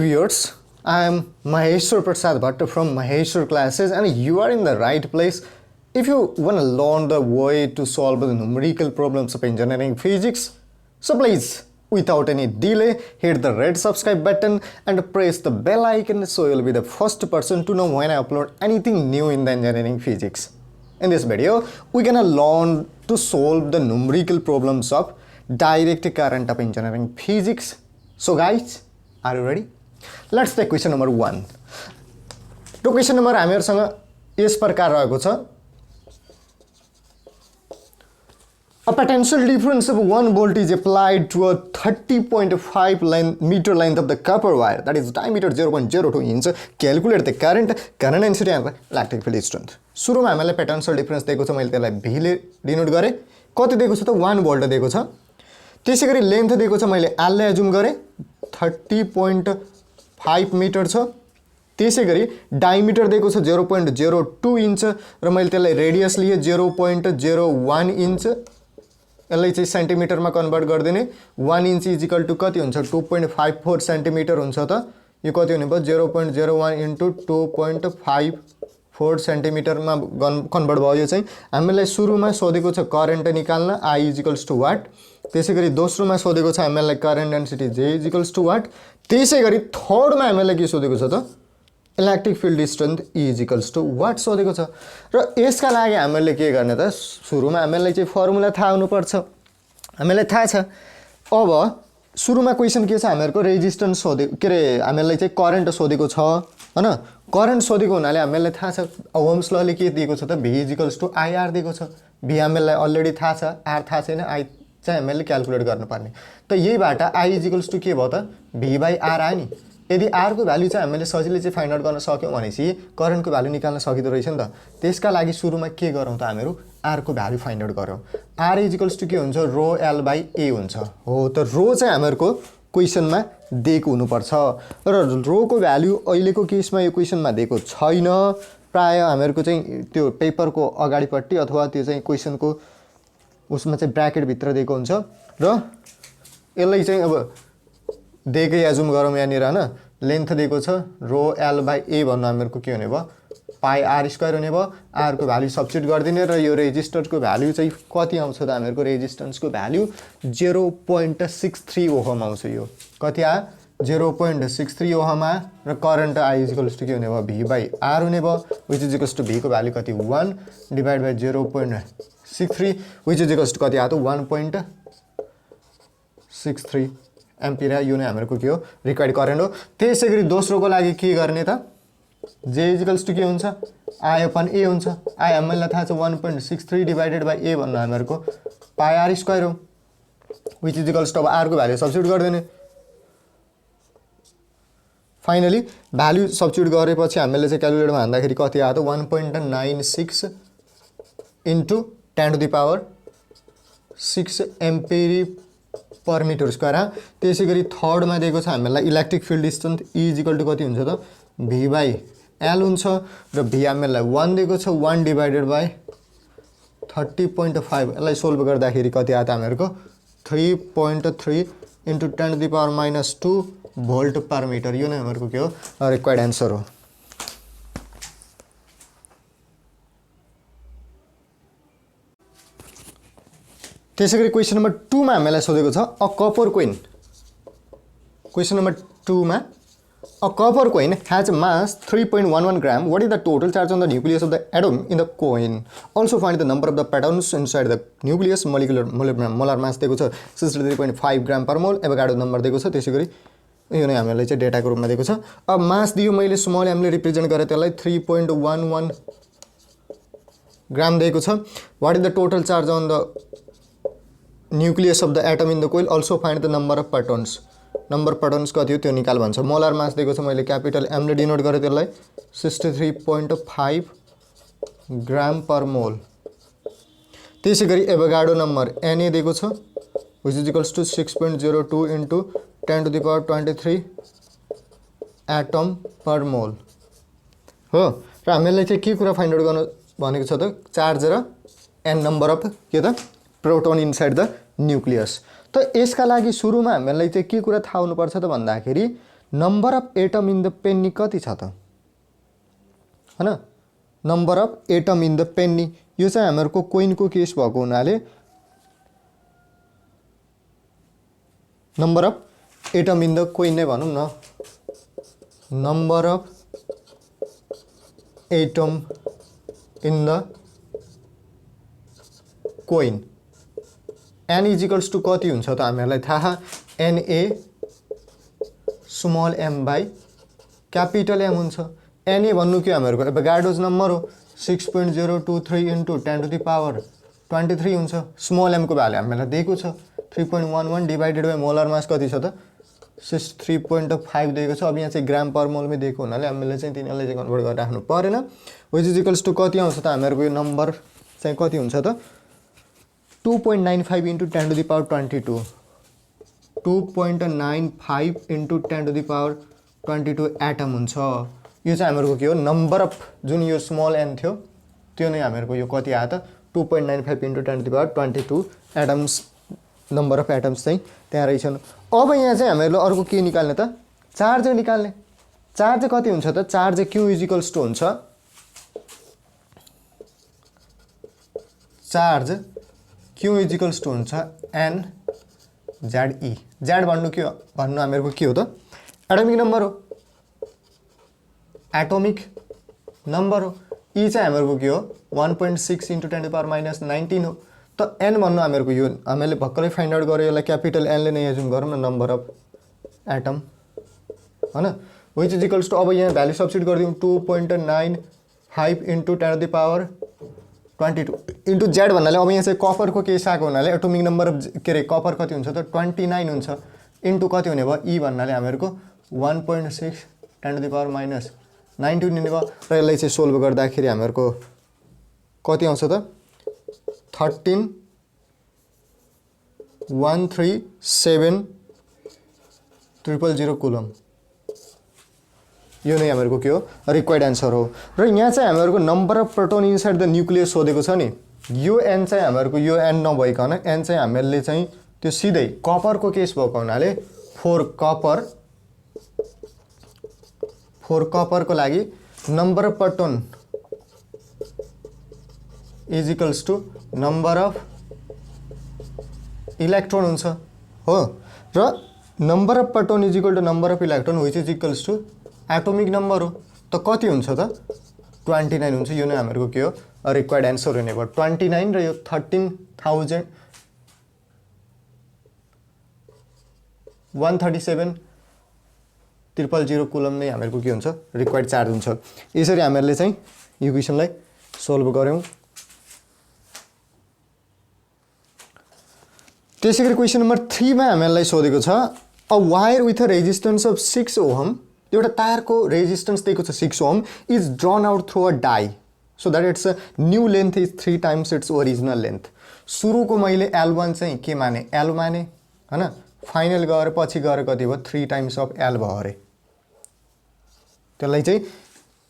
Viewers, I am Maheshwar Prasad Bhatta from Maheshwar Classes, and you are in the right place if you want to learn the way to solve the numerical problems of engineering physics. So please, without any delay, hit the red subscribe button and press the bell icon so you'll be the first person to know when I upload anything new in the engineering physics. In this video, we're gonna learn to solve the numerical problems of direct current of engineering physics. So guys, are you ready? Let's take question number 1. The question number हामीहरुसँग यस प्रकार रहेको छ. A potential difference of 1 volt is applied to a 30.5 meter length of the copper wire, that is diameter 0.02 inch. Calculate the current density and electric field strength. सुरुमा हामीलाई potential difference दिएको छ, मैले त्यसलाई v ले डिनोट गरे. कति दिएको छ त 1 volt दिएको छ. त्यसैगरी लेन्थ दिएको छ, मैले l ले एज्युम गरे 30.5 मिटर छ. त्यसैगरी डायमिटर दिएको छ 0.02 इंच र मैले त्यसलाई रेडियस लिए 0.01 इंच. यसलाई चाहिँ सेन्टिमिटरमा कन्भर्ट गर्दिने. 1 इंच इज इक्वल टु कति हुन्छ? 2.54 सेन्टिमिटर हुन्छ त. यो कति हुने भयो? 0.01 इन्टु 2.54 सेन्टिमिटरमा कन्भर्ट भयो. यो चाहिँ हामीलाई सुरुमा सोधेको छ करेन्ट निकाल्न, I is equals to what. त्यसैगरी दोस्रोमा सोधेको छ हामीलाई current density J is equals to what. त्यसैगरी थर्डमा हामीलाई के सोधेको छ त? Electric field strength E is equals to what सोधेको छ. र यसका लागि हामीले के गर्ने त? सुरुमा हामीलाई चाहिँ फर्मुला थाहा हुनुपर्छ. हामीलाई थाहा छ. अब सुरुमा क्वेसन के छ? हामीहरुको रेजिस्टेन्स सोधेको, के रे हामीलाई चाहिँ करेन्ट सोधेको छ हैन. करेन्ट सोधेको हुनाले हामीलाई थाहा छ ओहम्स लले के दिएको छ त? V is equals to IR दिएको छ. V हामीलाई अलरेडी थाहा छ, R थाहा छैन, I चाहिँ हामीले क्याल्कुलेट गर्नुपर्ने. त यहीबाट I इज इक्वल्स टु के भयो त? V बाइ R आयो नि. यदि R को भ्यालु चाहिँ हामीले सजिलै चाहिँ फाइन्ड आउट गर्न सक्यौं भनेपछि करेन्टको भ्यालु निकाल्न सकिदो रहेछ नि त. त्यसका लागि सुरुमा के गरौँ त? हामीहरु R को भ्यालु फाइन्ड आउट गरौँ. R इज इक्वल्स टु के हुन्छ? रो L बाइ A हुन्छ. हो त रो चाहिँ हामीहरुको क्वेशनमा दिएको हुनुपर्छ र रो को भ्यालु अहिलेको केसमा यो क्वेशनमा दिएको छैन. प्राय हामीहरुको चाहिँ त्यो पेपरको अगाडिपट्टि अथवा त्यो चाहिँ क्वेशनको उसमा चाहिँ ब्र्याकेट भित्र दिएको हुन्छ र यसलाई चाहिँ अब दिएकै एजुम गरौँ यहाँनिर हैन. लेन्थ दिएको छ रो L बाइ A भन्नु हामीहरुको के हुने भयो? पाई R स्क्वायर हुने भयो. R को भ्यालु सब्स्टिट्युट गर्दिने र यो रेजिस्टरको भ्यालु चाहिँ कति आउँछ त? हामीहरुको रेजिस्टेन्सको भ्यालु 0.63 ओहम आउँछ. यो कति आ? 0.63 ओहम आ र current I is equals to के हुने भयो? V बाइ R हुने भयो, which is equals to V को भ्यालु कति? 1 divide by 0.63 which is equals to कति आ त? 1.63 एम्पियर. यो नै हामीहरुको के हो? रिक्वायर्ड करेन्ट हो. त्यसैगरी दोस्रोको लागि के गर्ने त? J इज इक्वल्स टु के हुन्छ? I अपन A हुन्छ. I हामीलाई थाहा छ 1.63 डिवाइडेड बाइ A भन्नु हामीहरुको पाई R स्क्वायर हो, व्हिच इज इक्वल्स टु अब R को भ्यालु सब्स्टिट्युट गरिदिने. फाइनली भ्यालु सब्स्टिट्युट गरेपछि हामीले चाहिँ क्याल्कुलेटरमा हान्दाखेरि कति आयो त? 1.96 into 10 to the power 6 ampere per metre square. त्यसैगरी थर्डमा दिएको छ हामीलाई electric field strength E is equal to कति हुन्छ त? V बाइ L हुन्छ र V हामीलाई 1 दिएको छ. 1 डिवाइडेड बाइ 30.5. यसलाई सोल्भ गर्दाखेरि कति आयो त हामीहरुको? 3.3 into 10 to the power minus 2 volt per metre. यो नै हामीहरुको के हो? रिक्वायर्ड आन्सर हो. त्यसैगरी क्वेशन नम्बर 2 मा हामीलाई सोधेको छ a copper coin. Question number 2 मा a copper coin has mass 3.11 gram. What is the total charge on the nucleus of the atom in the coin? Also find the number of the protons inside the nucleus. Molar mass दिएको छ 63.5 ग्राम पर मोल. एभोगाड्रो number दिएको छ. त्यसैगरी यो नै हामीलाई चाहिँ डेटाको रूपमा दिएको छ. अब मास दियो मैले स्मल m ले रिप्रेजेन्ट गरे, त्यसलाई 3.11 ग्राम दिएको छ. What is the total charge on the nucleus of the atom in the coil? Also find the number of protons. Number protons कति हो त्यो निकाल भन्छ. मोलर मास दिएको छ, मैले क्यापिटल M ले डिनोट गरे, त्यसलाई 63.5 ग्राम पर मोल. त्यसैगरी एभोगाड्रो नम्बर Na दिएको छ, which is equals to 6.02 into 10 to the power 23 atom per mole हो. र हामीलाई चाहिँ के कुरा फाइन्ड आउट गर्न भनेको छ त? चार्ज र n नम्बर अफ के त? Proton inside the nucleus. त यसका लागि सुरुमा हामीलाई चाहिँ के कुरा थाहा हुनुपर्छ त भन्दाखेरि number of atom in the penny कति छ त हैन number of atom in the penny यो चाहिँ हामीहरुको कोइनको केस भएको हुनाले number of atom in the coin नै भनौं न number of atom in the coin n equals to कति हुन्छ त हामीहरुलाई थाहा na small m by capital m हुन्छ na भन्नु के हामीहरुको एभोगाड्रोस नम्बर हो 6.023 इन्टु 10 टु द पावर 23 हुन्छ स्मल m को भ्यालु हामीलाई दिएको छ 3.11 डिवाइडेड बाइ मोलर मास कति छ त 63.5 दिएको छ अब यहाँ चाहिँ ग्राम पर मोलमै दिएको हुनाले हामीले चाहिँ तिनीलाई चाहिँ कन्भर्ट गरेर राख्नु परेन व्हिच इज इक्वल्स टु कति आउँछ त हामीहरुको यो नम्बर चाहिँ कति हुन्छ त 2.95 into 10 to the power 22 2.95 into 10 to the power 22 atom हुन्छ यो चाहिँ हामीहरुको के हो नम्बर अफ जुन यो स्मल n थियो त्यो नै हामीहरुको यो कति आयो त 2.95 into 10 to the power 22 atoms number of atoms चाहिँ त्यहाँ रहेछन् अब यहाँ चाहिँ हामीहरुले अर्को के निकाल्ने त चार्ज निकाल्ने चार्ज चाहिँ कति हुन्छ त चार्ज q इक्वल्स टु हुन्छ चार्ज q इजिकल्स टु हुन्छ n ze z भन्नु के हो भन्नु हामीहरुको के हो त एटोमिक नम्बर हो एटोमिक नम्बर हो e चाहिँ हामीहरुको के हो 1.6 into 10 to the power minus 19 हो त n भन्नु हामीहरुको यो हामीले भक्करै फाइन्ड आउट गरे यसलाई क्यापिटल n ले नै एजुम गरौँ न नम्बर अफ एटम हैन व्हिच इज इक्वल्स टु अब यहाँ भ्यालु सब्स्टिट्युट गर्दियौ 2.95 into 10 to the power 22 into z भन्नाले अब यहाँ चाहिँ कपर को केस आएको हुनाले एटोमिक नम्बर अफ के रे कपर कति हुन्छ त 29 हुन्छ इन्टु कति हुने भयो e भन्नाले हामीहरुको 1.6 10 टु द पावर माइनस 19 हुने भयो र यसलाई चाहिँ सोल्भ गर्दाखेरि हामीहरुको कति आउँछ त 13,137,000 कुलम यो नै हामीहरुको के हो रिक्वायर्ड आन्सर हो र यहाँ चाहिँ हामीहरुको number of proton inside the nucleus सोधेको छ नि यो n चाहिँ हामीहरुको यो n नभइकन n चाहिँ हामीले चाहिँ त्यो सिधै कपर को केस भएको हुनाले 4 कपर को लागि number of proton is equals to number of electron हुन्छ हो र number of proton is equal to number of electron which is equals to atomic number हो त कति हुन्छ त 29 हुन्छ यो नै हामीहरुको के हो रिक्वायर्ड आन्सर हुने भयो 29 र यो 13,137,000 कुलम नै हामीहरुको के हुन्छ रिक्वायर्ड चार्ज हुन्छ यसरी हामीहरुले चाहिँ यो क्वेशनलाई सोल्भ गर्यौं त्यसैगरी क्वेशन नम्बर 3 मा हामीहरुलाई सोधेको छ a wire with a resistance of 6 ohm एउटा तारको रेजिस्टेन्स दिएको छ 6 ohm is drawn out through a die so that its a new length is 3 times its original length सुरुको मैले L1 चाहिँ के माने L माने हैन फाइनल गएर पछि गएर कति भयो 3 टाइम्स अफ L भयो अरे त्यसलाई चाहिँ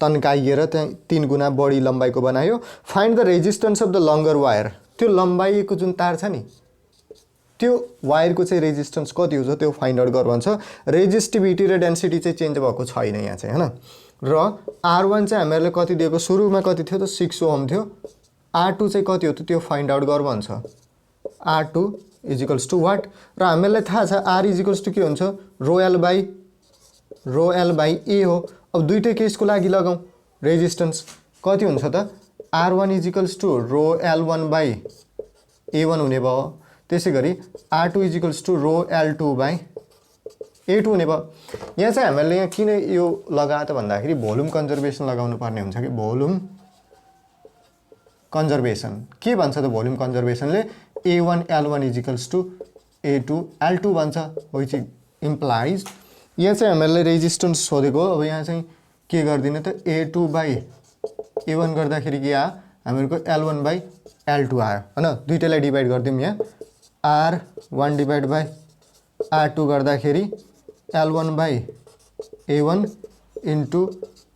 तन्काइएर चाहिँ 3 गुना बढी लम्बाइको बनायो find the resistance of the लङ्गर wire त्यो लम्बाइको जुन तार छ नि त्यो वायरको चाहिँ रेजिस्टेन्स कति हुन्छ त्यो फाइन्ड आउट गर भन्छ रेजिस्टिभिटी र डेन्सिटी चाहिँ चेन्ज भएको छैन यहाँ चाहिँ हैन र R1 चाहिँ हामीहरुले कति दिएको सुरुमा कति थियो त 6 ओहम थियो R2 चाहिँ कति हो त त्यो फाइन्ड आउट गर भन्छ R2 is equals to what र हामीलाई थाहा छ R इज इक्वल्स टु के हुन्छ रो L बाइ A हो अब दुईटै केसको लागि लगाऊ रेजिस्टेन्स कति हुन्छ त R1 is equals to rho L1 by A1 हुने भयो त्यसैगरी R2 is equals to rho L2 by A2 हुने भयो यहाँ चाहिँ हामीले यहाँ किन यो लगाए त भन्दाखेरि भोल्युम कन्जर्भेसन लगाउनु पर्ने हुन्छ कि भोल्युम कन्जर्भेसन के भन्छ त भोल्युम कन्जर्भेसनले A1 L1 is equals to A2 L2 भन्छ व्हिच इम्प्लाइज यहाँ चाहिँ हामीले रेजिस्टेन्स सोधेको अब यहाँ चाहिँ के गर्दिने त A2 बाइ A1 गर्दाखेरि के आयो हामीहरुको L1 बाइ L2 आयो हैन दुईटैलाई डिवाइड गर्दियौ यहाँ R1 डिवाइड बाइ R2 गर्दाखेरि L1 by A1 into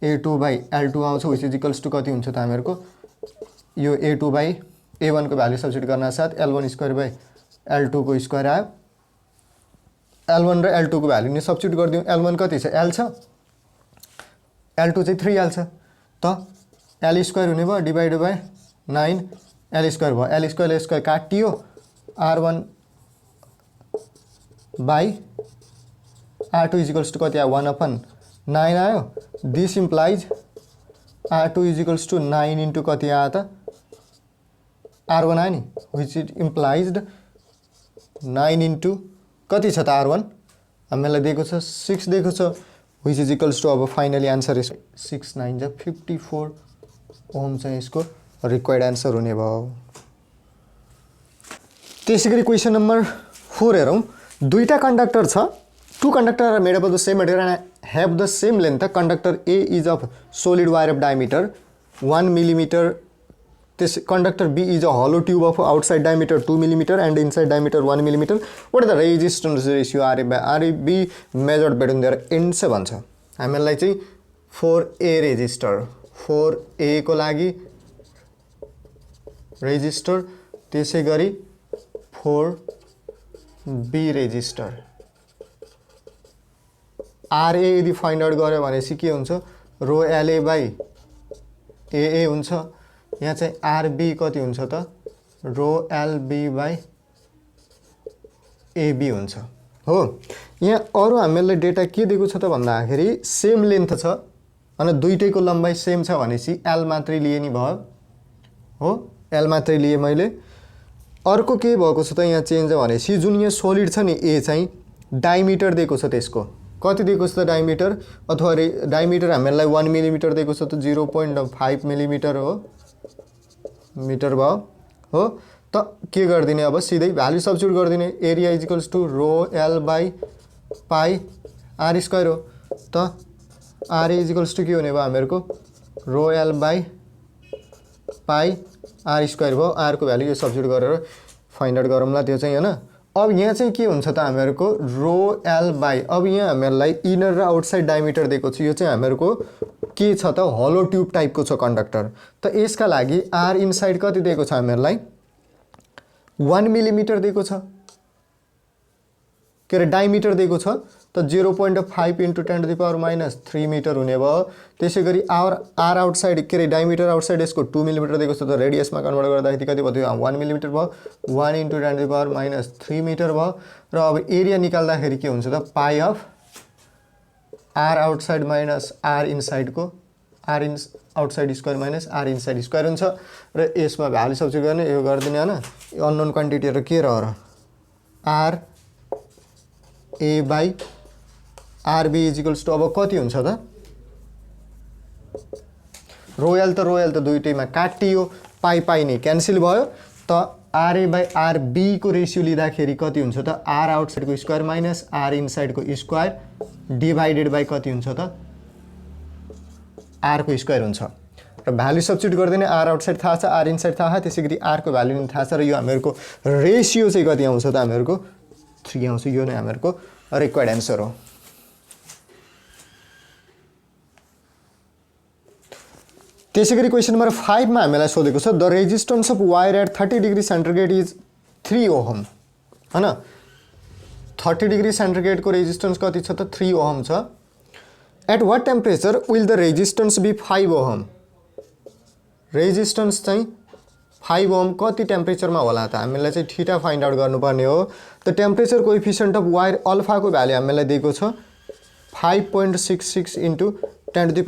A2 by L2 आउँछ व्हिच इज इक्वल्स टु कति हुन्छ त हामीहरुको यो A2 बाइ A1 को भ्यालु सब्स्टिट्युट गर्न साथ L1 स्क्वायर बाइ L2 को स्क्वायर आयो L1 र L2 को भ्यालु नि सब्स्टिट्युट गरिदिउँ। L1 कति छ? L छ, L2 चाहिँ 3L छ, त L स्क्वायर हुने भयो डिभाइडेड बाई 9 L स्क्वायर भयो। L स्क्वायर काटियो, R1 by R2 equals two कति आयो? 1/9 आयो। This implies R2 equals to 9 into कति आयो त? R1 आयो नि, विच इट इम्प्लाइज 9 इन्टु कति छ त R1? हामीलाई दिएको छ 6 दिएको छ, विच इज इक्वल्स टू अब फाइनली आन्सर इज 6 9 जा 54 ओम चाहिँ यसको रिक्वायर्ड आन्सर हुने भयो। त्यसै गरी क्वेसन नम्बर 4 हेरौँ। दुईटा कन्डक्टर छ, two conductor are made up of the same material and have the same length. Conductor A is of solid wire of diameter 1 millimetre. This conductor B is a hollow tube of outside diameter 2 mm and inside diameter 1 mm. What is the resistance ratio RA by RB measured between their ends भन्छ। हामीलाई चाहिँ 4A resistor, 4A को लागि resistor, त्यसै गरी 4B resistor. RA यदि find out गर्यो भनेपछि के हुन्छ? रो LA बाई AA हुन्छ। यहाँ चाहिँ RB कति हुन्छ त? रो LB बाई AB हुन्छ हो। यहाँ अरू हामीलाई डेटा के दिएको छ त भन्दाखेरि सेम लेन्थ छ अनि दुईटैको लम्बाइ सेम छ भनेपछि L मात्रै लिए नि भयो हो, L मात्रै लिए मैले। अर्को के भएको छ त यहाँ चेन्ज भनेपछि जुन यहाँ सोलिड छ नि A चाहिँ डायमिटर दिएको छ, त्यसको कति दिएको छ त डायमिटर, अथवा डायमिटर हामीलाई 1 मिलीमिटर दिएको छ त 0.5 मिलीमिटर हो, मिटर भयो हो। त के गरिदिने अब सिधै भ्यालु सब्स्टिट्युट गरिदिने। Area equals to rho L by pi R square हो। त R इजिकल्स टू के हुने भयो हामीहरूको? Rho L by pi R square भयो। R को भ्यालु यो सब्स्टिट्युट गरेर फाइन्ड आउट गरौँला त्यो चाहिँ हैन। अब यहाँ चाहिँ के हुन्छ त हामीहरूको? रो L बाई, अब यहाँ हामीलाई इनर र आउटसाइड डायमिटर दिएको छ। यो चाहिँ हामीहरूको के छ त? होलो ट्युब टाइपको छ कन्डक्टर। त यसका लागि R इनसाइड कति दिएको छ हामीलाई? 1 मिलीमिटर दिएको छ, के अरे डायमिटर दिएको छ। त 0.5 इन्टु 10⁻³ मिटर हुने भयो। त्यसै गरी R आउटसाइड, के अरे डायमिटर आउटसाइड यसको 2 मिलीमिटर दिएको छ। त रेडियसमा कन्भर्ट गर्दाखेरि कति भयो? 1 मिलीमिटर भयो। 1 इन्टु 10⁻³ मिटर भयो। र अब एरिया निकाल्दाखेरि के हुन्छ त? Pi of R outside minus R inside को R in outside square minus R inside square हुन्छ। र यसमा भ्यालु सब्स्टिट्युट गर्ने, यो गरिदिने हैन। यो अननोन क्वान्टिटीहरु के रह R A by RB equals to अब कति हुन्छ त? रोयल त दुईटैमा काटियो, पाई पाई नै क्यान्सल भयो। त RA बाई RB को रेसियो लिँदाखेरि कति हुन्छ त? R आउटसाइड को स्क्वायर माइनस R इनसाइड को स्क्वायर डिभाइडेड बाई कति हुन्छ त? R को स्क्वायर हुन्छ। र भ्यालु सब्स्टिट्युट गर्दैन। R आउटसाइड थाहा छ, R इनसाइड थाहा छ, त्यसैगरी R को भ्यालु नि थाहा छ। र यो हामीहरूको रेसियो चाहिँ कति आउँछ त? हामीहरूको 3 आउँछ। यो नै हामीहरूको रिक्वायर्ड आन्सर हो। त्यसैगरी क्वेसन नम्बर 5 मा हामीलाई सोधेको छ the resistance of wire at 30 degree centigrade is 3 ohm हैन। 30 डिग्री सेन्टिग्रेड को रेजिस्टेन्स कति छ त? 3 ओहम छ। At what temperature will the resistance be 5 ohm? Resistance चाहिँ 5 ओहम कति टेम्परेचरमा होला त? हामीलाई चाहिँ थीटा फाइन्ड आउट गर्नुपर्ने हो। The temperature coefficient of wire alpha को भ्यालु हामीलाई दिएको छ 5.66 इन्टु 10⁻³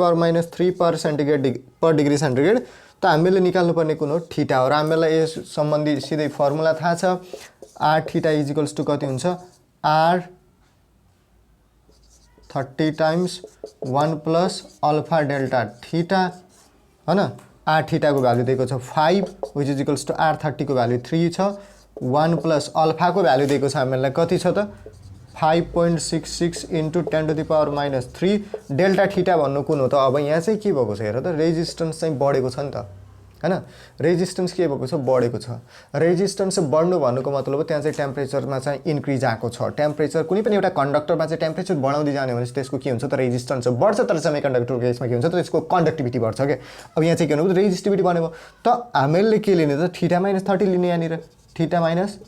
पर डिग्री सेन्टिग्रेड। त हामीले निकाल्नु पर्ने कुन हो? थीटा हो। र हामीलाई यस सम्बन्धी सिधै फर्मुला थाहा छ। R थीटा इजिकल्स टू कति हुन्छ? R 30 times 1 plus alpha delta theta हैन। R थीटा को भ्यालु दिएको छ 5 which is equals to R 30 को भ्यालु 3 छ। 1 प्लस अल्फा को भ्यालु दिएको छ हामीलाई कति छ त? 5.66 इन्टु 10⁻³ डेल्टा थीटा भन्नु कुन हो त? अब यहाँ चाहिँ के भएको छ हेर त? रेजिस्टेन्स चाहिँ बढेको छ नि त हैन। रेजिस्टेन्स के भएको छ? बढेको छ। रेजिस्टेन्स बढ्नु भन्नुको मतलब त्यहाँ चाहिँ टेम्परेचरमा चाहिँ इन्क्रिज आएको छ। टेम्परेचर कुनै पनि एउटा कन्डक्टरमा चाहिँ टेम्परेचर बढाउँदै जाने भनेपछि त्यसको के हुन्छ त? रेजिस्टेन्स बढ्छ। तर सेमिकन्डक्टरको केसमा के हुन्छ त? त्यसको कन्डक्टिभिटी बढ्छ के। अब यहाँ चाहिँ के भन्नु? रेजिस्टिभिटी बढ्यो। त हामीले के लिने त? थीटा माइनस 30 लिने। यहाँनिर थीटा माइनस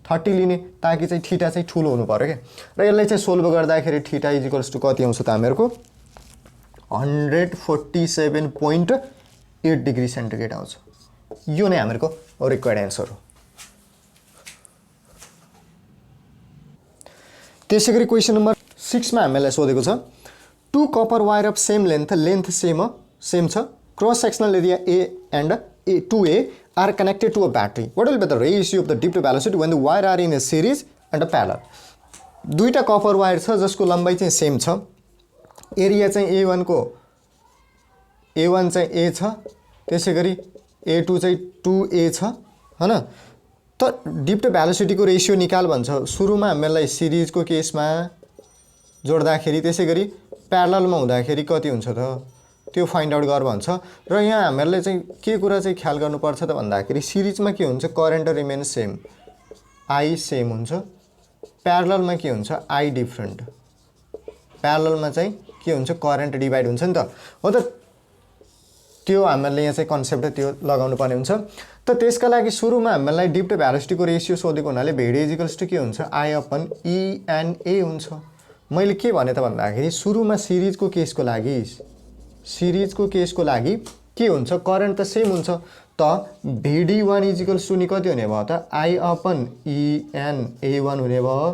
30 लिने ताकि चाहिँ थीटा चाहिँ ठुलो हुनु पर्यो के र यसलाई चाहिँ सोल्भ गर्दाखेरि थीटा इक्वल्स टु कति आउँछ त हामीहरुको 147.8 डिग्री सेन्टिग्रेड आउँछ यो नै हामीहरुको रिक्वायर्ड एन्सर हो त्यसैगरी क्वेशन नम्बर 6 मा हामीलाई सोधेको छ two copper wire of same length same छ cross sectional area A and A2A are connected to a battery. What will be the ratio of the dip to velocity when the wire are in a series and a parallel? दुईटा copper wire छ जसको लम्बाइ चाहिँ same छ area चाहिँ A1 को A1 चाहिँ A छ त्यसैगरी A2 चाहिँ 2A छ हैन त डिप टु भेलोसिटी को रेशियो निकाल भन्छ सुरुमा हामीलाई सिरिज को केसमा जोड्दाखेरि त्यसैगरी प्यारललमा हुँदाखेरि कति हुन्छ त त्यो फाइन्ड आउट गर भन्छ र यहाँ हामीहरुले चाहिँ के कुरा चाहिँ ख्याल गर्नुपर्छ त भन्दाखेरि सिरिजमा के हुन्छ current remain same I same हुन्छ प्यारललमा के हुन्छ I डिफरेन्ट प्यारललमा चाहिँ के हुन्छ करेन्ट डिभाइड हुन्छ नि त हो त त्यो हामीहरुले यहाँ चाहिँ कन्सेप्ट त्यो लगाउनु पर्ने हुन्छ त त्यसका लागि सुरुमा हामीलाई डिप टु भेलोसिटी को रेशियो सोधेको हुनाले VD इक्वल्स टु के हुन्छ I upon E and A हुन्छ मैले के भने त भन्दाखेरि सुरुमा सिरिजको केसको लागि के हुन्छ करेन्ट त सेम हुन्छ त VD1 इक्वल्स टु नि कति हुने भयो त I upon E and A1 हुने भयो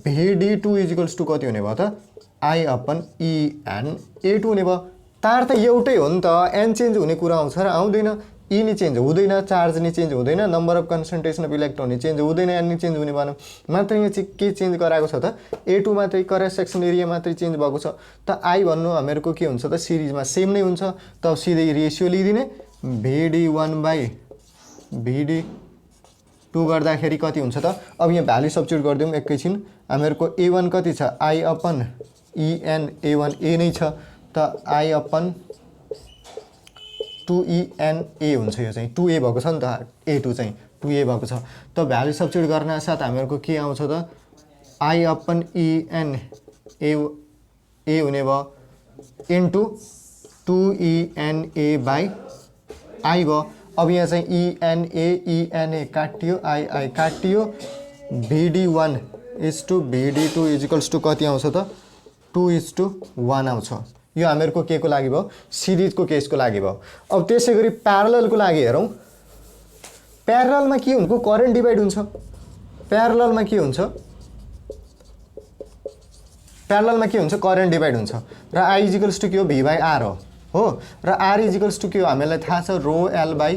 VD2 इक्वल्स टु कति हुने भयो त I upon E and A2 हुने भयो तार त एउटै हो नि त n चेन्ज हुने कुरा आउँछ र आउँदैन E नि चेन्ज हुँदैन चार्ज नि चेन्ज हुँदैन number of concentration of electron नि चेन्ज हुँदैन n नि चेन्ज हुने भएन मात्र यहाँ चाहिँ के चेन्ज गराएको छ त A2 मात्रै क्रस सेक्सन एरिया मात्रै चेन्ज भएको छ त I भन्नु हामीहरुको के हुन्छ त सिरिजमा सेम नै हुन्छ त सिधै रेशियो लिदिने VD1 बाइ VD2 गर्दाखेरि कति हुन्छ त अब यहाँ भ्यालु सब्स्टिट्युट गर्दियौ एकैछिन हामीहरुको A1 कति छ I upon E n A1 A नै छ त I upon 2E n A हुन्छ यो चाहिँ 2A भएको छ नि त A2 चाहिँ 2A भएको छ त भ्यालु सब्स्टिट्युट गर्न साथ हामीहरुको के आउँछ त I upon E n A हुने भयो into 2E n A by I भयो अब यहाँ चाहिँ E n A काटियो I काटियो VD1 is to VD2 equals to कति आउँछ त 2:1 आउँछ यो हामीहरुको के को लागि भयो सिरिजको केसको लागि भयो अब त्यसैगरी प्यारललको लागि हेरौं प्यारललमा के हुन्छ करेन्ट डिभाइड हुन्छ प्यारललमा के हुन्छ करेन्ट डिभाइड हुन्छ र I इक्वल्स टु के हो V बाइ R हो र R इक्वल्स टु के हो हामीलाई थाहा छ रो L बाइ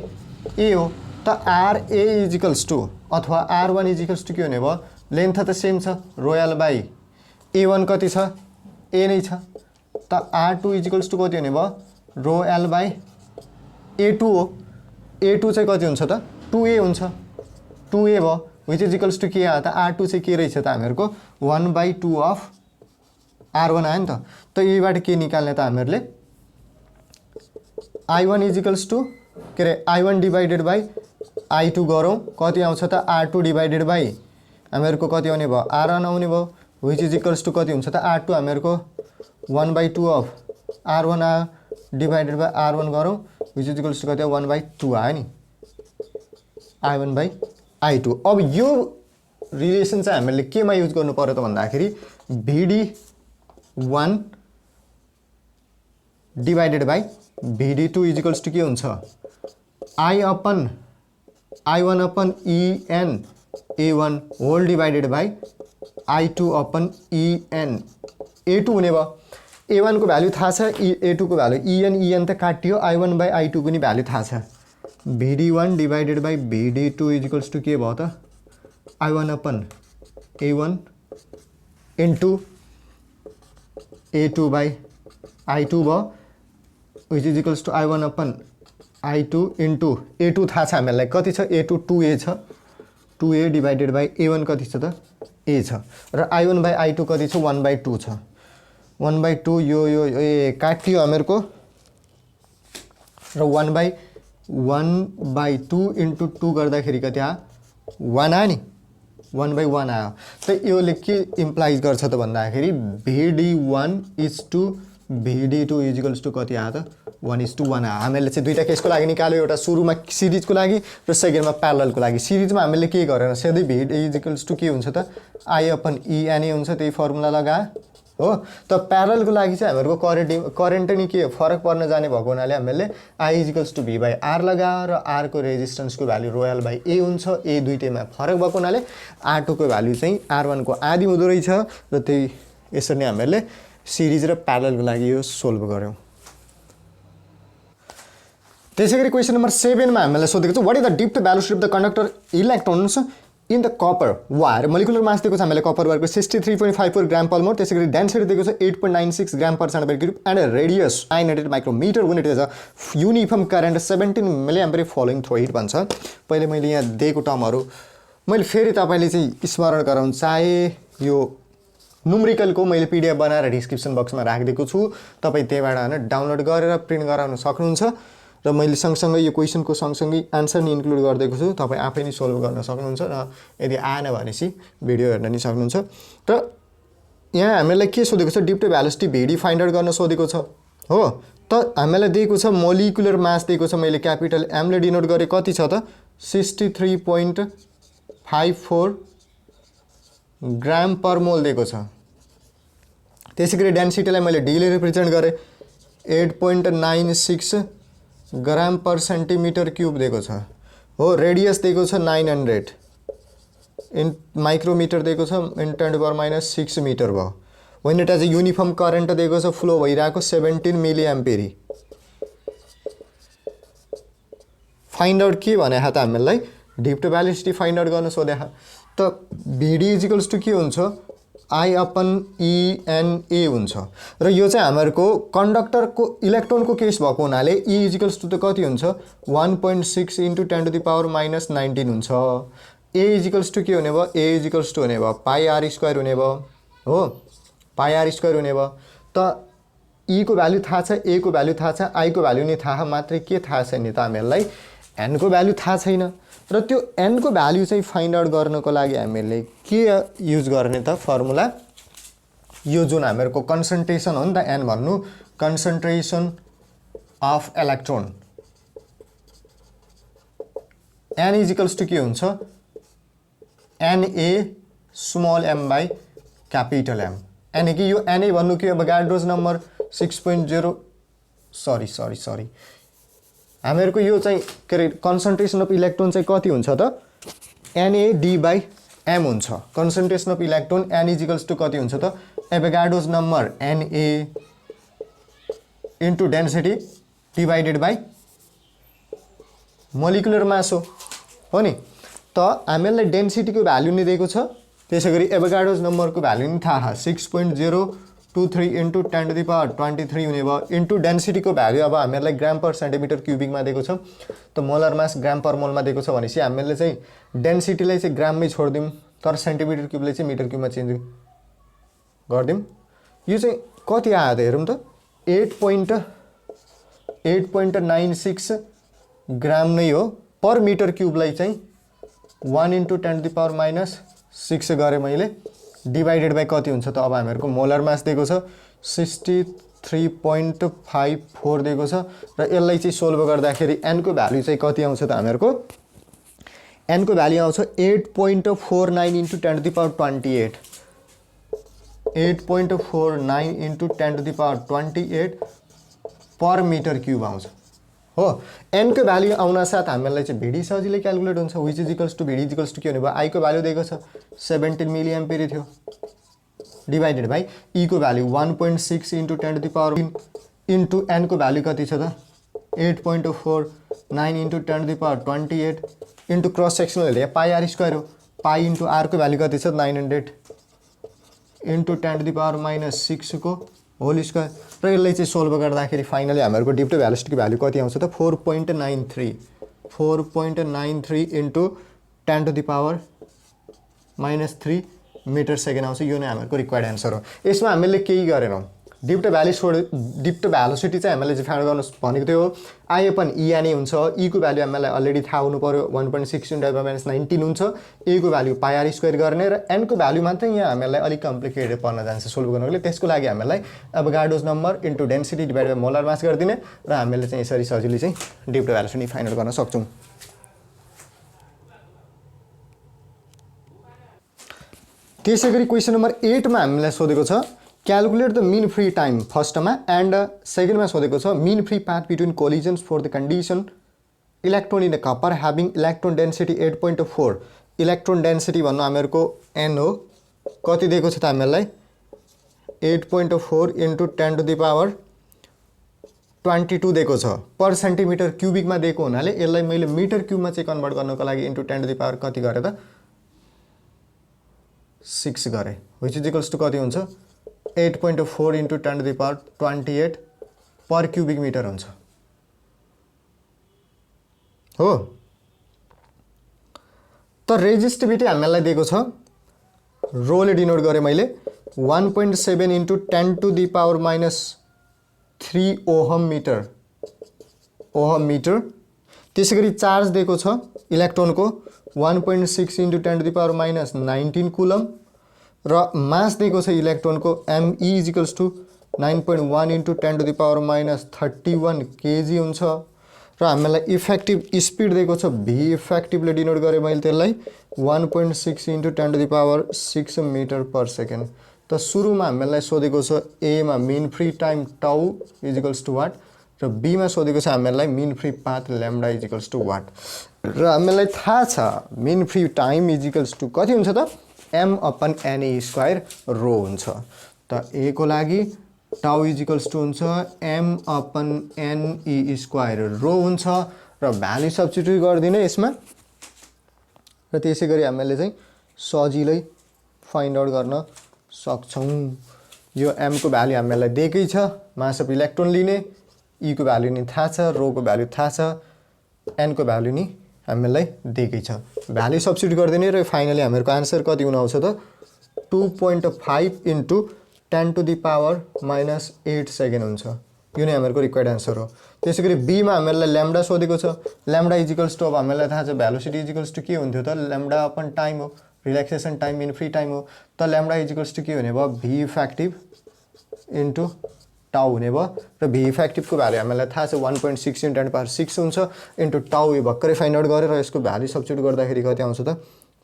A हो त RA इक्वल्स टु अथवा R1 इक्वल्स टु के हुने भयो लेन्थ त सेम छ रो L बाइ A1 कति छ A नै छ त R2 इक्वल्स टु कति हुने भयो रो L बाइ A2 हो A2 चाहिँ कति हुन्छ त 2A हुन्छ 2A भयो व्हिच इज इक्वल्स टु के आयो त R2 चाहिँ के रहेछ त हामीहरुको 1/2 अफ R1 आयो नि त यहीबाट के निकाल्ने त हामीहरुले I1 इक्वल्स टु के रे I1 डिवाइडेड बाइ I2 गरौँ कति आउँछ त R2 डिवाइडेड बाइ हामीहरुको कति आउने भयो R1 आउने भयो व्हिच इज इक्वल्स टु कति हुन्छ त R2 हामीहरुको 1/2 of R1 divided by R1 गरौँ व्हिच इज इक्वल्स टु कति 1/2 आयो नि I1 बाइ I2 अब यो रिलेसन चाहिँ हामीले केमा युज गर्नु पर्यो त भन्दाखेरि VD1 divided by VD2 equals to के हुन्छ I1 upon E n A1 whole divided by I2 upon E n A2 हुने भयो A1 को भ्यालु थाहा छ A2 को भ्यालु E n त काटियो I1 बाइ I2 को नि भ्यालु थाहा छ VD1 divided by VD2 equals to के भयो त I1 upon A1 into A2 by I2 भयो which is equals to I1 upon I2 into A2 थाहा छ हामीलाई कति छ A2 2A छ 2A डिवाइडेड बाइ A1 कति छ त A छ र I1 बाइ I2 कति छ 1/2 छ 1/2 यो काटियो हामीहरुको र 1/2 इन्टु 2 गर्दाखेरि कति आयो 1 आयो नि 1/1 आयो त योले के इम्प्लाइज गर्छ त भन्दाखेरि VD1 is to VD2 equals to कति आयो त 1:1 आयो। हामीले चाहिँ दुईवटा केसको लागि निकाल्यो, एउटा सुरुमा सिरिजको लागि र सेकेन्डमा प्यारललको लागि। सिरिजमा हामीले के गरेन, सिधै VD इजिकल्स टु के हुन्छ त I/ENA हुन्छ, त्यही फर्मुला लगाए हो। त प्यारललको लागि चाहिँ हामीहरूको करेन्ट नि के फरक पर्न जाने भएको हुनाले हामीले I=V/R लगायो र R को रेजिस्टेन्सको भ्यालु ρL/A हुन्छ। A दुईटैमा फरक भएको हुनाले R2 को भ्यालु चाहिँ R1 को आधी हुँदो रहेछ र त्यही यसरी नै हामीले सिरिज र प्यारललको लागि यो सोल्भ गर्यौं। त्यसैगरी क्वेशन नम्बर 7 मा हामीलाई सोधेको छ what is the depth velocity of the conductor electrons in the copper wire. Molecular mass दिएको छ हामीले कपर वायरको 63.54 ग्राम पर मोल। त्यसैगरी डेन्सिटी दिएको छ 8.96 gram per centimetre cube and radius 900 micrometre when it is a uniform current 17 milliampere flowing through it भन्छ। पहिले मैले यहाँ दिएको टर्महरु मैले फेरि तपाईले चाहिँ स्मरण गराउन चाहे, यो न्युमेरिकलको मैले पीडीएफ बनाएर डिस्क्रिप्सन बक्समा राखिदिएको छु, तपाई त्यहीबाट हैन डाउनलोड गरेर प्रिन्ट गराउन सक्नुहुन्छ र मैले सँगसँगै यो क्वेशनको सँगसँगै आन्सर नि इन्क्लुड गरिदिएको छु, तपाई आफै नै सोल्भ गर्न सक्नुहुन्छ र यदि आएन भनेपछि भिडियो हेर्न नि सक्नुहुन्छ। र यहाँ हामीलाई के सोधेको छ depth velocity VD find out गर्न सोधेको छ हो। त हामीलाई दिएको छ मोलिकुलर मास दिएको छ, मैले क्यापिटल M ले डिनोट गरे, कति छ त 63.54 ग्राम पर मोल दिएको छ। त्यसैगरी डेन्सिटीलाई मैले D ले रिप्रेजेन्ट गरे 8.96 ग्राम पर सेन्टिमिटर क्यूब दिएको छ हो। रेडियस दिएको छ 900 इन माइक्रोमिटर दिएको छ इन 10⁻⁻⁶ मिटर भयो। when it has a uniform current दिएको छ फ्लो भइरहेको 17 मिली एम्पियर। फाइन्ड आउट के भने त हामीलाई डिप्थ भेलोसिटी फाइन्ड आउट गर्न सोधे त VD इजिकल्स टु के हुन्छ I/ENA हुन्छ र यो चाहिँ हामीहरुको कन्डक्टरको इलेक्ट्रोनको केस भएको हुनाले E इजिकल्स टु त कति हुन्छ 1.6 * 10⁻⁻19 हुन्छ। A इजिकल्स टु के हुने भयो A इजिकल्स टु हुने भयो πr² हुने भयो हो, πr² हुने भयो। त E को भ्यालु थाहा छ, A को भ्यालु थाहा छ, I को भ्यालु नि थाहा, मात्रै के थाहा छैन त हामीलाई N को भ्यालु थाहा छैन र त्यो N को भ्यालु चाहिँ फाइन्ड आउट गर्नको लागि हामीले के युज गर्ने त फर्मुला, यो जुन हामीहरुको कन्सन्ट्रेसन हो नि त N भन्नु concentration of electron, N equals to के हुन्छ Na small m by capital M। यानी कि यो Na भन्नु के एभोगाड्रोस नम्बर 6.0 सरी हामीहरुको यो चाहिँ के रे कन्सन्ट्रेसन अफ इलेक्ट्रोन चाहिँ कति हुन्छ त Na/m हुन्छ। Concentration of electron N equals to कति हुन्छ त Avogadro's number Na into density divided by molecular mass हो नि। त हामीलाई डेन्सिटीको भ्यालु नि दिएको छ, त्यसैगरी एभोगाड्रोस नम्बरको भ्यालु नि थाहा 6.023 इन्टु 10⁻23 हुने भयो इन्टु डेन्सिटीको भ्यालु अब हामीलाई ग्राम पर सेन्टिमिटर क्युबिकमा दिएको छ। त मोलर मास ग्राम पर मोलमा दिएको छ भनेपछि हामीले चाहिँ डेन्सिटीलाई चाहिँ ग्राममै छोड्दियौं तर सेन्टिमिटर क्युबलाई चाहिँ मिटर क्युबमा चेन्ज गर्दियौं। यो चाहिँ कति आयो त हेरौँ त 8.96 ग्राम नै हो पर मिटर क्युबलाई चाहिँ 1 * 10⁻⁻6 गरे मैले डिवाइडेड बाइ कति हुन्छ त अब हामीहरुको मोलर मास दिएको छ 63.54 दिएको छ र यसलाई चाहिँ सोल्भ गर्दाखेरि n को भ्यालु चाहिँ कति आउँछ त हामीहरुको n को भ्यालु आउँछ 8.49 * 10⁻28 8.49 * 10⁻28 पर मिटर क्यूब आउँछ हो। n को भ्यालु आउन साथ हामीलाई चाहिँ VD सजिलै क्याल्कुलेट हुन्छ, which is equals to VD equals to के हुने भयो I को भ्यालु दिएको छ 17 मिली एम्पियर थियो डिवाइडेड बाइ E को भ्यालु 1.6 * 10⁻³ इन्टु n को भ्यालु कति छ त 8.49 * 10⁻28 इन्टु क्रस सेक्सनल हेरे πr² हो, पाइ इन्टु r को भ्यालु कति छ 900 इन्टु 10⁻⁻6 को होल स्क्वायर र यसलाई चाहिँ सोल्भ गर्दाखेरि फाइनली हामीहरुको डिप्थ भेलोसिटीको भ्यालु कति आउँछ त 4.93 इन्टु 10⁻³ मिटर सेकेन्ड आउँछ। यो नै हामीहरुको रिक्वायर्ड आन्सर हो। यसमा हामीले केही गरेनौं, डिप टु भेलोसिटी चाहिँ हामीले चाहिँ फाइन्ड गर्नु भनेको थियो आई अपन ई एनए हुन्छ ई को भ्यालु हामीलाई अलरेडी थाहा हुनु पर्यो 1.6 × 10⁻19 हुन्छ ए को भ्यालु पाई स्क्वायर गर्ने र एन को भ्यालु मात्रै यहाँ हामीलाई अलिक कम्प्लिकेटेड पर्न जान्छ सोल्भ गर्नको लागि त्यसको लागि हामीलाई Avogadro's number into density divide by molar mass गरिदिने र हामीले चाहिँ यसरी सजिलै चाहिँ डिप टु भेलोसिटी फाइन्ड गर्न सक्छौँ। त्यसै गरी क्वेसन नम्बर 8 मा हामीलाई सोधेको छ calculate the mean free time फर्स्टमा एन्ड सेकेन्डमा सोधेको छ mean free path between collisions for the condition electron in copper having electron density 8.4 electron density भन्नु हामीहरूको एन हो कति दिएको छ त हामीलाई 8.4 इन्टु 10⁻22 दिएको छ पर सेन्टिमिटर क्युबिकमा दिएको हुनाले यसलाई मैले मिटर क्युबमा चाहिँ कन्भर्ट गर्नको लागि इन्टु 10⁻कति गरे त 6 गरे विच इज इक्वल्स टु कति हुन्छ 8.4 इन्टु 10⁻28 पर क्युबिक मिटर हुन्छ हो। त रेजिस्टिभिटी हामीलाई दिएको छ रोले डिनोट गरेँ मैले 1.7 इन्टु 10⁻³ ओहम मिटर। त्यसै गरी चार्ज दिएको छ इलेक्ट्रोनको 1.6 इन्टु 10⁻19 कुलम र मास दिएको छ इलेक्ट्रोनको ME equals to 9.1 into 10⁻31 kg हुन्छ र हामीलाई इफेक्टिभ स्पिड दिएको छ V इफेक्टिभले डिनोट गरेँ मैले त्यसलाई 1.6 इन्टु 10⁻6 मिटर पर सेकेन्ड। त सुरुमा हामीलाई सोधेको छ A मा mean free time tau equals to what र B मा सोधेको छ हामीलाई mean free path lambda equals to what र हामीलाई थाहा छ mean free time equals to कति हुन्छ त m/ne स्क्वायर रो हुन्छ। त A को लागि टाउ इजिकल्स टु हुन्छ m/ne स्क्वायर रो हुन्छ र भ्यालु सब्स्टिट्युट गरिदिने यसमा र त्यसै गरी हामीले चाहिँ सजिलै फाइन्ड आउट गर्न सक्छौँ। यो m को भ्यालु हामीलाई दिएकै छ मास अफ इलेक्ट्रोन लिने e को भ्यालु नि थाहा छ रो को भ्यालु थाहा छ n को भ्यालु नि हामीलाई दिएकै छ भ्यालु सब्स्टिट्युट गरिदिने र फाइनली हामीहरूको आन्सर कति हुन आउँछ त 2.5 इन्टु 10⁻⁻8 सेकेन्ड हुन्छ। यो नै हामीहरूको रिक्वायर्ड आन्सर हो। त्यसै गरी B मा हामीलाई ल्याम्डा सोधेको छ ल्याम्डा इजिकल्स टु अब हामीलाई थाहा छ भेलोसिटी इजिकल्स टु के हुन्थ्यो त ल्याम्डा अपन टाइम हो relaxation time mean free time हो त ल्याम्डा इजिकल्स टु के हुने भयो V इफेक्टिभ इन्टु टाउ हुने भयो र V इफेक्टिभको भ्यालु हामीलाई थाहा छ 1.6 इन्टु 10⁻6 हुन्छ इन्टु टाउ यो भर्खरै फाइन्ड आउट गरेर यसको भ्यालु सब्स्टिट्युट गर्दाखेरि कति आउँछ त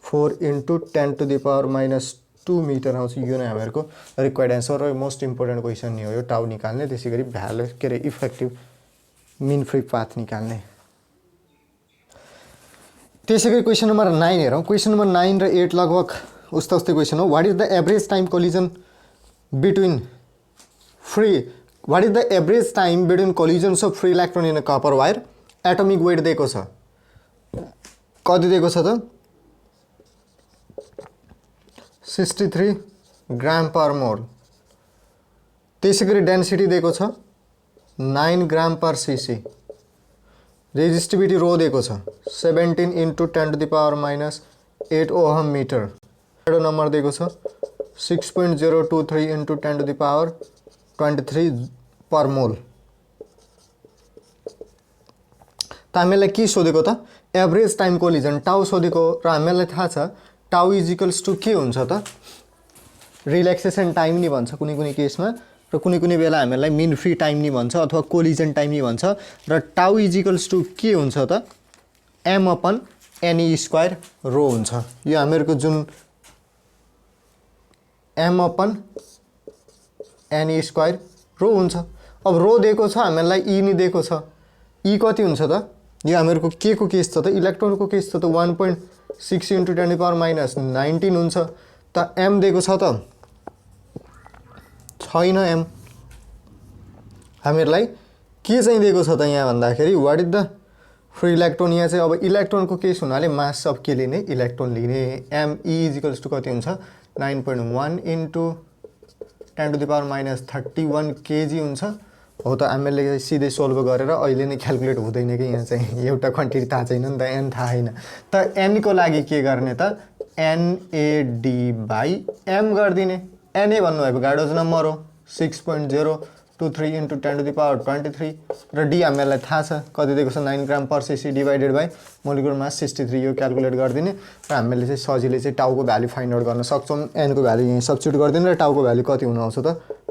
4 इन्टु 10⁻2 मिटर आउँछ। यो नै हामीहरूको रिक्वायर्ड एन्सर र मोस्ट इम्पोर्टेन्ट क्वेसन नि हो यो टाउ निकाल्ने त्यसै गरी भ्यालु के अरे इफेक्टिभ मिन फ्री पाथ निकाल्ने। त्यसै गरी क्वेसन नम्बर 9 हेरौँ। क्वेसन नम्बर 9 र 8 लगभग उस्तै क्वेसन हो। What is the average time collision between What is the average time between collisions of free electron in a copper wire? Atomic weight दिएको छ कति दिएको छ त 63 ग्राम पर मोल। त्यसै गरी डेन्सिटी दिएको छ 9 ग्राम पर सीसी। रेजिस्टिभिटी रो दिएको छ 17 इन्टु 10⁻8 ओहम मिटर। नम्बर दिएको छ 6.023 इन्टु 10⁻23 पर मोल। त हामीलाई के सोधेको त एभरेज टाइम कोलिजन टाउ सोधेको र हामीलाई थाहा छ टाउ इजिकल्स टु के हुन्छ त रिल्याक्सेसन टाइम नि भन्छ कुनै कुनै केसमा र कुनै कुनै बेला हामीलाई मिन फ्री टाइम नि भन्छ अथवा कोलिजन टाइम नि भन्छ र टाउ इजिकल्स टु के हुन्छ त m/ne स्क्वायर रो हुन्छ। यो हामीहरूको जुन m/ne स्क्वायर रो हुन्छ। अब रो दिएको छ हामीलाई e नि दिएको छ e कति हुन्छ त यो हामीहरूको के को केस छ त इलेक्ट्रोनको केस छ त 1.6 इन्टु 10⁻19 हुन्छ। त m दिएको छ त छैन m हामीहरूलाई के चाहिँ दिएको छ त यहाँ भन्दाखेरि what is the free electron यहाँ चाहिँ अब इलेक्ट्रोनको केस हुनाले मास अफ के लिने इलेक्ट्रोन लिने me इजिकल्स टु कति हुन्छ 9.1 इन्टु 10⁻31 केजी हुन्छ हो। त हामीले सिधै सोल्भ गरेर अहिले नै क्याल्कुलेट हुँदैन कि यहाँ चाहिँ एउटा क्वान्टिटी थाहा छैन नि त n थाहा छैन। त n को लागि के गर्ने त NAD/m गरिदिने। Na भन्नुभएको गाडोज नम्बर हो 6.023 इन्टु 10⁻23 र डी हामीहरूलाई थाहा छ कति दिएको छ 9 gram per CC divided by molecular mass 63 यो क्यालकुलेट गरिदिने र हामीले चाहिँ सजिलै चाहिँ टाउको भ्यालु फाइन्ड आउट गर्न सक्छौँ। एनको भ्यालु यहीँ सब्स्टिट्युट गरिदिने र टाउको भ्यालु कति हुन आउँछ त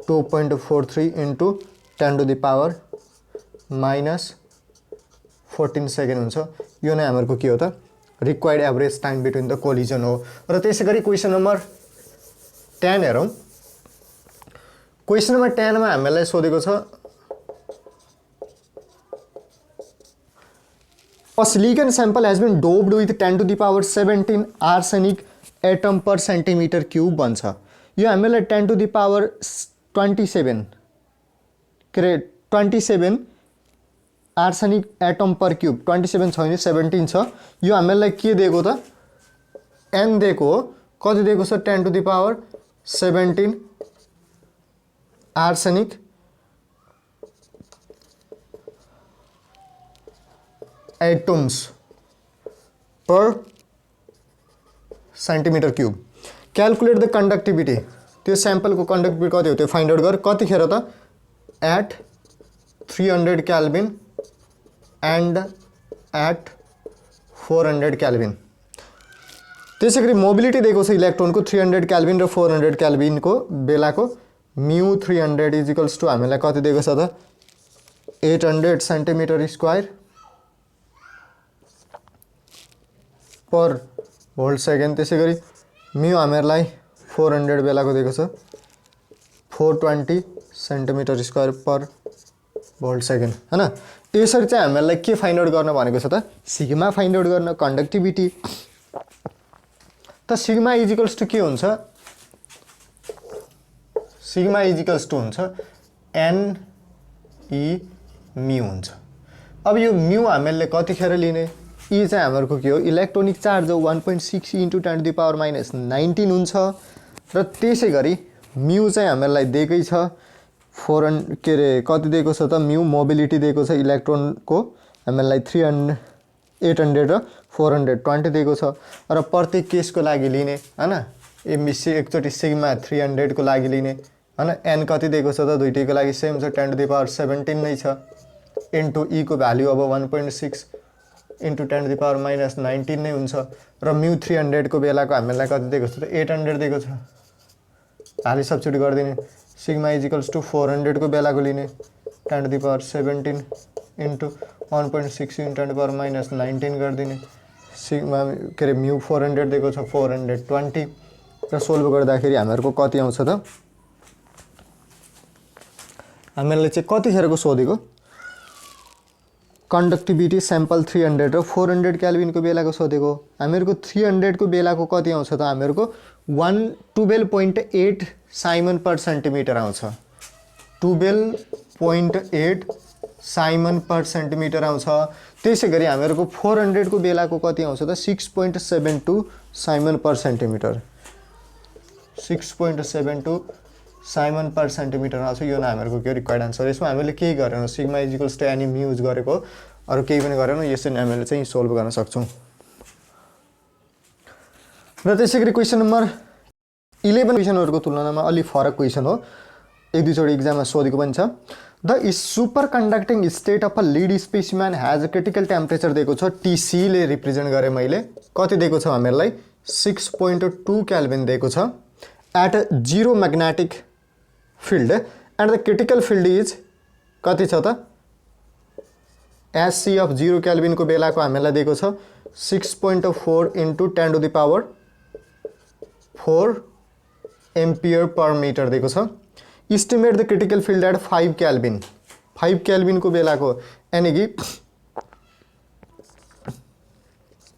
2.43 इन्टु 10⁻14 सेकेन्ड हुन्छ। यो नै हाम्रो के हो त required average time between the collision हो। र त्यसै गरी क्वेसन नम्बर 10 हेरौँ। क्वेसन नम्बर 10 मा हामीलाई सोधेको छ a silicon sample has been doped with 10⁻17 arsenic atom per centimeter cube भन्छ। यो हामीलाई 10⁻27 27 आर्सेनिक एटम पर क्यूब 27 छैन 17 छ। यो हामीलाई के दिएको त n दिएको हो। कति दिएको छ 10⁻17 arsenic atoms per centimetre cube. Calculate the conductivity. त्यो स्याम्पलको कन्डक्टिभिटी कति हो त्यो फाइन्ड आउट गर। कतिखेर त at 300 kelvin and at 400 kelvin. त्यसै गरी मोबिलिटी दिएको छ इलेक्ट्रोनको 300 केल्भिन र 400 केल्भिनको बेलाको म्यू 300 इजिकल्स टु हामीलाई कति दिएको छ त 800 सेन्टिमिटर स्क्वायर पर भोल्ट सेकेन्ड। त्यसै गरी म्यू हामीहरूलाई 400 बेलाको दिएको छ 420 सेन्टिमिटर स्क्वायर पर भोल्ट सेकेन्ड हैन। यसरी चाहिँ हामीलाई के फाइन्ड आउट गर्न भनेको छ त सिग्मा फाइन्ड आउट गर्न कन्डक्टिभिटी। त सिग्मा इजिकल्स टु के हुन्छ सिग्मा इजिकल्स टु हुन्छ एन ई म्यू हुन्छ। अब यो म्यू हामीले कतिखेर लिने ई चाहिँ हाम्रो के हो इलेक्ट्रोनिक चार्ज हो 1.6 इन्टु 10⁻−19 हुन्छ। र त्यसै गरी म्यू चाहिँ हामीलाई दिएकै छ 400 के अरे कति दिएको छ त म्यू मोबिलिटी दिएको छ इलेक्ट्रोनको हामीलाई 800 र 420 दिएको छ। र प्रत्येक केसको लागि लिने हैन एमबीसी एकचोटि सिग्मा 300 को लागि लिने हैन। एन कति दिएको छ त दुईटैको लागि सेम छ 10⁻17 नै छ इन्टु ई को भ्यालु अब 1.6 इन्टु 10⁻−19 नै हुन्छ। र म्यू 300 को बेलाको हामीलाई कति दिएको छ त 800 दिएको छ भ्यालु सब्स्टिट्युट गरिदिने। सिग्मा इजिकल्स टु 400 को बेलाको लिने 10⁻17 इन्टु 1.6 इन्टु 10⁻−19 गरिदिने। सिग्मा के अरे म्यू 400 दिएको छ 420 र सोल्भ गर्दाखेरि हामीहरूको कति आउँछ त हामीहरूले चाहिँ कतिखेरको सोधेको कन्डक्टिभिटी स्याम्पल 300 र 400 केल्भिनको बेलाको सोधेको। हामीहरूको 300 को बेलाको कति आउँछ त हामीहरूको 112.8 साइमन पर सेन्टिमिटर आउँछ 12.8 साइमन पर सेन्टिमिटर आउँछ। त्यसै गरी हामीहरूको 400 को बेलाको कति आउँछ त 6.72 साइमन पर सेन्टिमिटर 6.72 साइमन पर सेन्टिमिटर आउँछ। यो नै हामीहरूको के रिक्वायर्ड आन्सर। यसमा हामीले केही गरेनौँ sigma equals to n e mu use गरेको अरू केही पनि गरेनौँ। यसरी हामीले चाहिँ सोल्भ गर्न सक्छौँ। र त्यसै गरी क्वेसन नम्बर 11 क्वेसनहरूको तुलनामा अलि फरक क्वेसन हो एक दुईचोटि एक्जाममा सोधेको पनि छ। The super conducting state of a lead specimen has a critical temperature दिएको छ टीसी ले रिप्रेजेन्ट गरे मैले कति दिएको छ हामीलाई 6.2 केल्भिन दिएको छ at 0 magnetic field and the critical field is कति छ त एससी अफ 0 केल्भिन को बेलाको हामीलाई दिएको छ 6.4 इन्टु 10⁴ एम्पियर पर मिटर दिएको छ। Estimate the critical field at 5 kelvin 5 kelvin को बेलाको यानी कि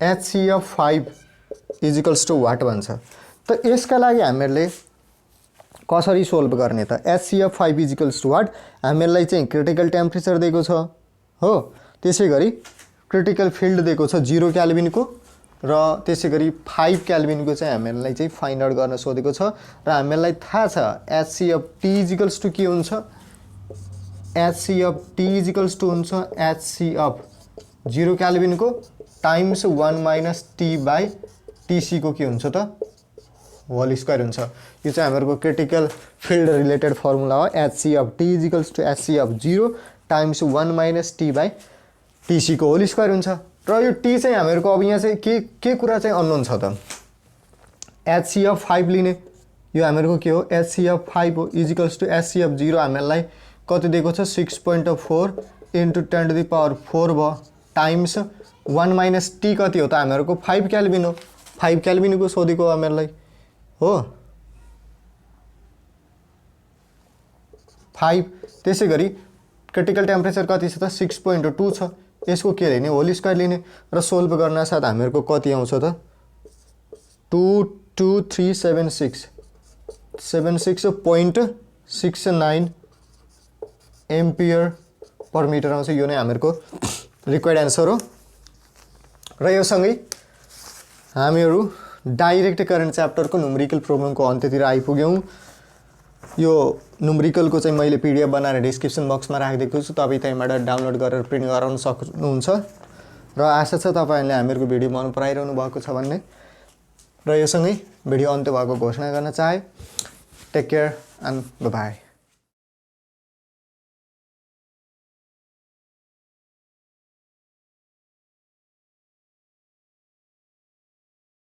HC of 5 equals to what भन्छ। त यसका लागि हामीहरूले कसरी सोल्भ गर्ने त HC of 5 equals to what हामीलाई चाहिँ क्रिटिकल टेम्परेचर दिएको छ हो। त्यसै गरी क्रिटिकल फिल्ड दिएको छ 0 केल्भिनको र त्यसै गरी 5 केल्भिनको चाहिँ हामीलाई चाहिँ फाइन्ड आउट गर्न सोधेको छ। र हामीलाई थाहा छ HC of T is equals to के हुन्छ HC of T is equals to हुन्छ एचसी अफ 0 केल्भिनको टाइम्स 1 - टी बाई टीसी को के हुन्छ त होल स्क्वायर हुन्छ। यो चाहिँ हामीहरूको क्रिटिकल फिल्ड रिलेटेड फर्मुला हो। HC of T equals to HC of 0 times 1 minus T by TC को होल स्क्वायर हुन्छ। र यो T चाहिँ हामीहरूको अब यहाँ चाहिँ के कुरा चाहिँ अननोन छ त, HC अफ 5 लिने, यो हामीहरूको के हो HC अफ 5 हो इजिकल्स टु HC अफ 0 हामीलाई कति दिएको छ 6.4 इन्टु 10 टु द पावर 4 भयो टाइम्स 1 माइनस T कति हो त हामीहरूको 5 केल्भिन हो। 5 केल्भिनको सोधेको हामीहरूलाई हो 5। त्यसै गरी क्रिटिकल टेम्परेचर कति छ त 6.2 छ। यसको के लिने होल स्क्वायर लिने र सोल्भ गर्न साथ हामीहरूको कति आउँछ त 22376.69 एम्पियर पर मिटर आउँछ। यो नै हामीहरूको रिक्वायर्ड एन्सर हो। र यो सँगै हामीहरू डाइरेक्ट करेन्ट च्याप्टरको न्युमेरिकल प्रोब्लमको अन्त्यतिर आइपुग्यौँ। यो न्युमेरिकलको चाहिँ मैले PDF बनाएर डिस्क्रिप्सन बक्समा राखिदिएको छु, तपाईँ त्यहीँबाट डाउनलोड गरेर प्रिन्ट गराउन सक्नुहुन्छ। र आशा छ तपाईँहरूले हामीहरूको भिडियो मन पराइरहनु भएको छ भन्ने। र यो सँगै भिडियो अन्त्य भएको घोषणा गर्न चाहे। Take care and by.